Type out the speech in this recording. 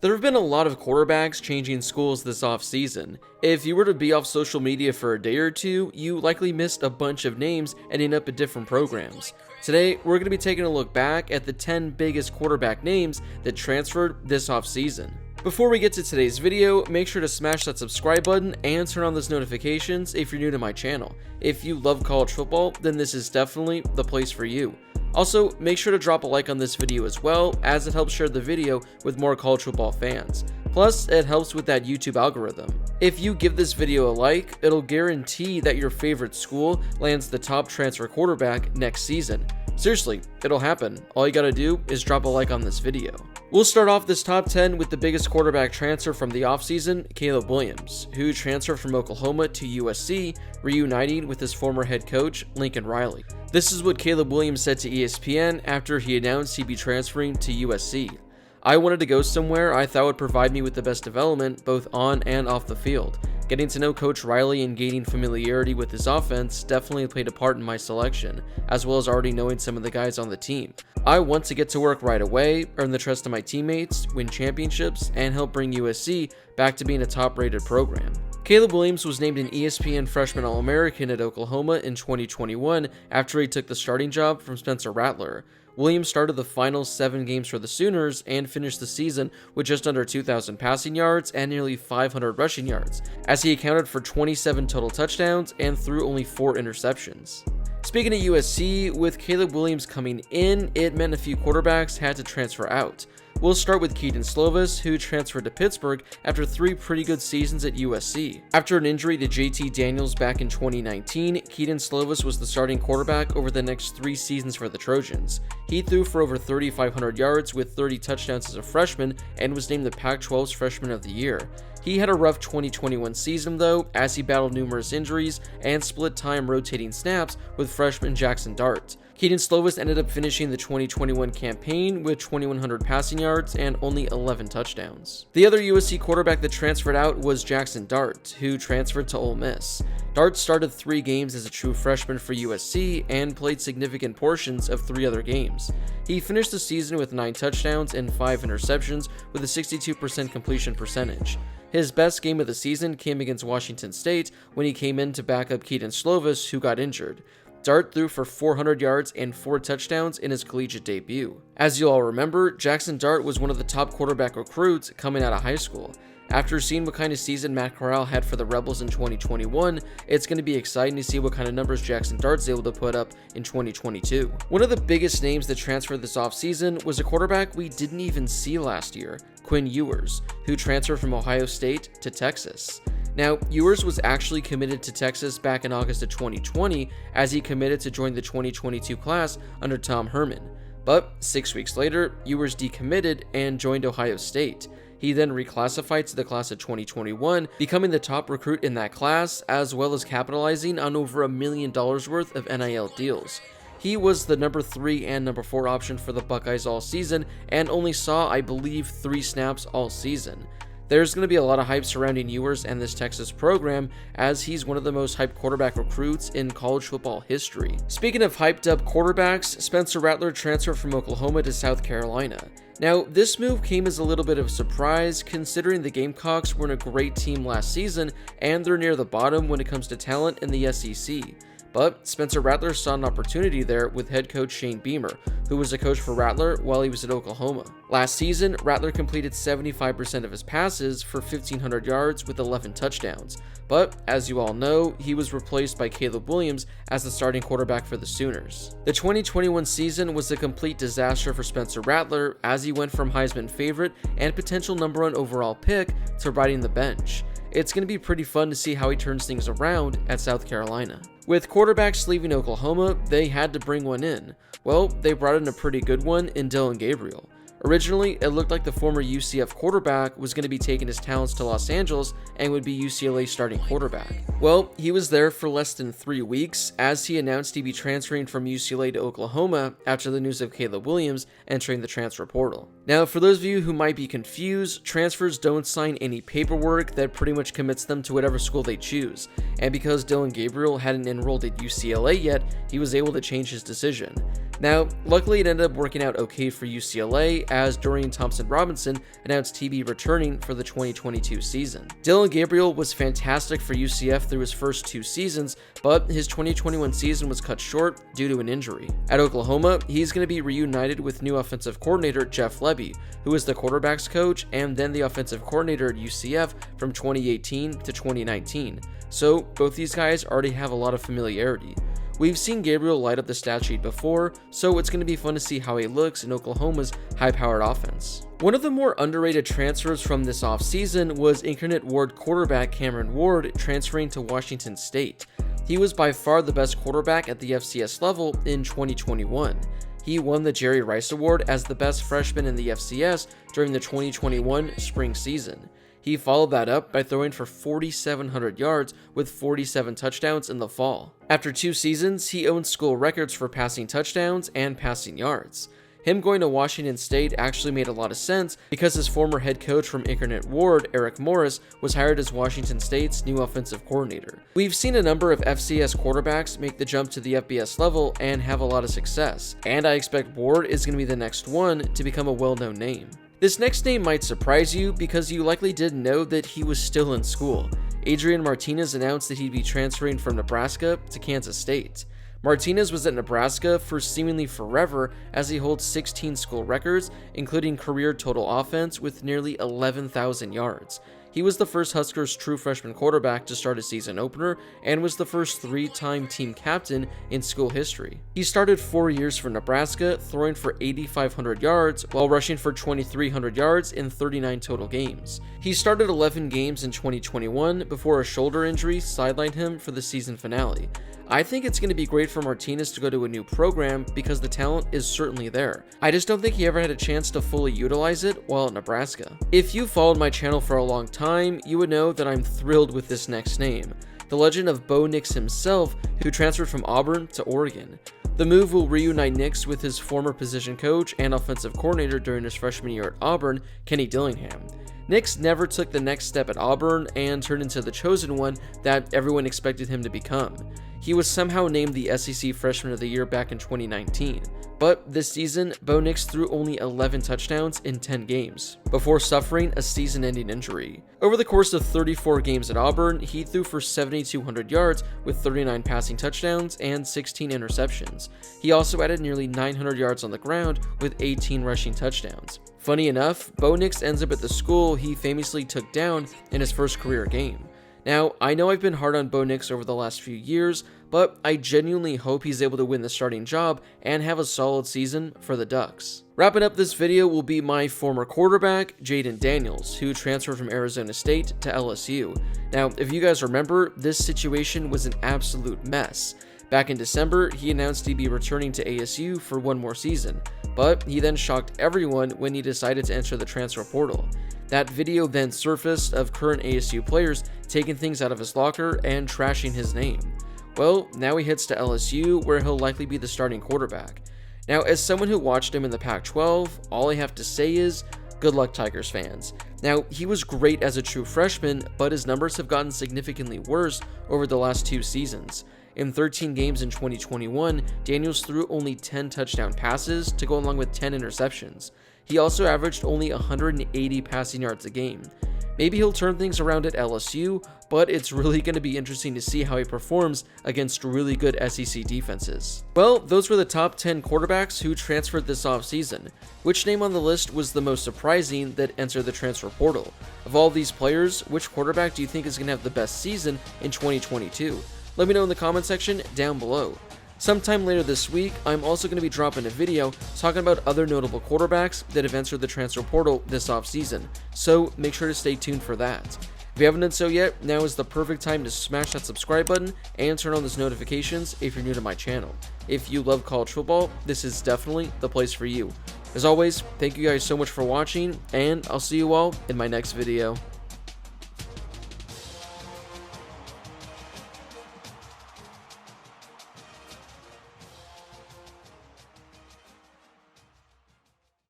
There have been a lot of quarterbacks changing schools this offseason. If you were to be off social media for a day or two, you likely missed a bunch of names ending up at different programs. Today, we're going to be taking a look back at the 10 biggest quarterback names that transferred this offseason. Before we get to today's video, make sure to smash that subscribe button and turn on those notifications if you're new to my channel. If you love college football, then this is definitely the place for you. Also, make sure to drop a like on this video as well, as it helps share the video with more college football fans. Plus, it helps with that YouTube algorithm. If you give this video a like, it'll guarantee that your favorite school lands the top transfer quarterback next season. Seriously, it'll happen. All you gotta do is drop a like on this video. We'll start off this top 10 with the biggest quarterback transfer from the offseason, Caleb Williams, who transferred from Oklahoma to USC, reuniting with his former head coach, Lincoln Riley. This is what Caleb Williams said to ESPN after he announced he'd be transferring to USC. "I wanted to go somewhere I thought would provide me with the best development, both on and off the field. Getting to know Coach Riley and gaining familiarity with his offense definitely played a part in my selection, as well as already knowing some of the guys on the team. I want to get to work right away, earn the trust of my teammates, win championships, and help bring USC back to being a top-rated program." Caleb Williams was named an ESPN Freshman All-American at Oklahoma in 2021 after he took the starting job from Spencer Rattler. Williams started the final 7 games for the Sooners and finished the season with just under 2,000 passing yards and nearly 500 rushing yards, as he accounted for 27 total touchdowns and threw only 4 interceptions. Speaking of USC, with Caleb Williams coming in, it meant a few quarterbacks had to transfer out. We'll start with Keaton Slovis, who transferred to Pittsburgh after 3 pretty good seasons at USC. After an injury to JT Daniels back in 2019, Keaton Slovis was the starting quarterback over the next 3 seasons for the Trojans. He threw for over 3,500 yards with 30 touchdowns as a freshman and was named the Pac-12's Freshman of the Year. He had a rough 2021 season though, as he battled numerous injuries and split time rotating snaps with freshman Jackson Dart. Keaton Slovis ended up finishing the 2021 campaign with 2,100 passing yards and only 11 touchdowns. The other USC quarterback that transferred out was Jackson Dart, who transferred to Ole Miss. Dart started 3 games as a true freshman for USC and played significant portions of 3 other games. He finished the season with 9 touchdowns and 5 interceptions with a 62% completion percentage. His best game of the season came against Washington State when he came in to back up Keaton Slovis, who got injured. Dart threw for 400 yards and 4 touchdowns in his collegiate debut. As you all remember, Jackson Dart was one of the top quarterback recruits coming out of high school. After seeing what kind of season Matt Corral had for the Rebels in 2021, it's going to be exciting to see what kind of numbers Jackson Dart's able to put up in 2022. One of the biggest names that transferred this offseason was a quarterback we didn't even see last year, Quinn Evans, who transferred from Ohio State to Texas. Now, Ewers was actually committed to Texas back in August of 2020 as he committed to join the 2022 class under Tom Herman. But 6 weeks later, Ewers decommitted and joined Ohio State. He then reclassified to the class of 2021, becoming the top recruit in that class, as well as capitalizing on over $1 million worth of NIL deals. He was the number 3 and number 4 option for the Buckeyes all season and only saw, I believe, 3 snaps all season. There's going to be a lot of hype surrounding Ewers and this Texas program, as he's one of the most hyped quarterback recruits in college football history. Speaking of hyped up quarterbacks, Spencer Rattler transferred from Oklahoma to South Carolina. Now, this move came as a little bit of a surprise considering the Gamecocks were in a great team last season and they're near the bottom when it comes to talent in the SEC. But Spencer Rattler saw an opportunity there with head coach Shane Beamer, who was a coach for Rattler while he was at Oklahoma. Last season, Rattler completed 75% of his passes for 1,500 yards with 11 touchdowns. But, as you all know, he was replaced by Caleb Williams as the starting quarterback for the Sooners. The 2021 season was a complete disaster for Spencer Rattler, as he went from Heisman favorite and potential number 1 overall pick to riding the bench. It's going to be pretty fun to see how he turns things around at South Carolina. With quarterbacks leaving Oklahoma, they had to bring one in. Well, they brought in a pretty good one in Dillon Gabriel. Originally, it looked like the former UCF quarterback was going to be taking his talents to Los Angeles and would be UCLA's starting quarterback. Well, he was there for less than 3 weeks, as he announced he'd be transferring from UCLA to Oklahoma after the news of Caleb Williams entering the transfer portal. Now, for those of you who might be confused, transfers don't sign any paperwork that pretty much commits them to whatever school they choose, and because Dillon Gabriel hadn't enrolled at UCLA yet, he was able to change his decision. Now, luckily it ended up working out okay for UCLA, as Dorian Thompson-Robinson announced he'd be returning for the 2022 season. Dillon Gabriel was fantastic for UCF through his first 2 seasons, but his 2021 season was cut short due to an injury. At Oklahoma, he's going to be reunited with new offensive coordinator Jeff Lebby, who was the quarterback's coach and then the offensive coordinator at UCF from 2018 to 2019. So both these guys already have a lot of familiarity. We've seen Gabriel light up the stat sheet before, so it's going to be fun to see how he looks in Oklahoma's high-powered offense. One of the more underrated transfers from this offseason was Incarnate Word quarterback Cameron Ward transferring to Washington State. He was by far the best quarterback at the FCS level in 2021. He won the Jerry Rice Award as the best freshman in the FCS during the 2021 spring season. He followed that up by throwing for 4,700 yards with 47 touchdowns in the fall. After 2 seasons, he owned school records for passing touchdowns and passing yards. Him going to Washington State actually made a lot of sense because his former head coach from Incarnate Word, Eric Morris, was hired as Washington State's new offensive coordinator. We've seen a number of FCS quarterbacks make the jump to the FBS level and have a lot of success, and I expect Ward is going to be the next one to become a well-known name. This next name might surprise you because you likely didn't know that he was still in school. Adrian Martinez announced that he'd be transferring from Nebraska to Kansas State. Martinez was at Nebraska for seemingly forever as he holds 16 school records, including career total offense with nearly 11,000 yards. He was the first Huskers true freshman quarterback to start a season opener and was the first 3-time team captain in school history. He started 4 years for Nebraska, throwing for 8,500 yards while rushing for 2,300 yards in 39 total games. He started 11 games in 2021 before a shoulder injury sidelined him for the season finale. I think it's going to be great for Martinez to go to a new program because the talent is certainly there. I just don't think he ever had a chance to fully utilize it while at Nebraska. If you followed my channel for a long time, you would know that I'm thrilled with this next name. The legend of Bo Nix himself, who transferred from Auburn to Oregon. The move will reunite Nix with his former position coach and offensive coordinator during his freshman year at Auburn, Kenny Dillingham. Nix never took the next step at Auburn and turned into the chosen one that everyone expected him to become. He was somehow named the SEC Freshman of the Year back in 2019. But this season, Bo Nix threw only 11 touchdowns in 10 games, before suffering a season-ending injury. Over the course of 34 games at Auburn, he threw for 7,200 yards with 39 passing touchdowns and 16 interceptions. He also added nearly 900 yards on the ground with 18 rushing touchdowns. Funny enough, Bo Nix ends up at the school he famously took down in his first career game. Now, I know I've been hard on Bo Nix over the last few years, but I genuinely hope he's able to win the starting job and have a solid season for the Ducks. Wrapping up this video will be my former quarterback, Jayden Daniels, who transferred from Arizona State to LSU. Now, if you guys remember, this situation was an absolute mess. Back in December, he announced he'd be returning to ASU for one more season, but he then shocked everyone when he decided to enter the transfer portal. That video then surfaced of current ASU players taking things out of his locker and trashing his name. Well, now he heads to LSU, where he'll likely be the starting quarterback. Now, as someone who watched him in the Pac-12, all I have to say is, good luck, Tigers fans. Now, he was great as a true freshman, but his numbers have gotten significantly worse over the last 2 seasons. In 13 games in 2021, Daniels threw only 10 touchdown passes to go along with 10 interceptions. He also averaged only 180 passing yards a game. Maybe he'll turn things around at LSU, but it's really going to be interesting to see how he performs against really good SEC defenses. Well, those were the top 10 quarterbacks who transferred this offseason. Which name on the list was the most surprising that entered the transfer portal? Of all these players, which quarterback do you think is going to have the best season in 2022? Let me know in the comment section down below. Sometime later this week, I'm also going to be dropping a video talking about other notable quarterbacks that have entered the transfer portal this offseason, so make sure to stay tuned for that. If you haven't done so yet, now is the perfect time to smash that subscribe button and turn on those notifications if you're new to my channel. If you love college football, this is definitely the place for you. As always, thank you guys so much for watching, and I'll see you all in my next video.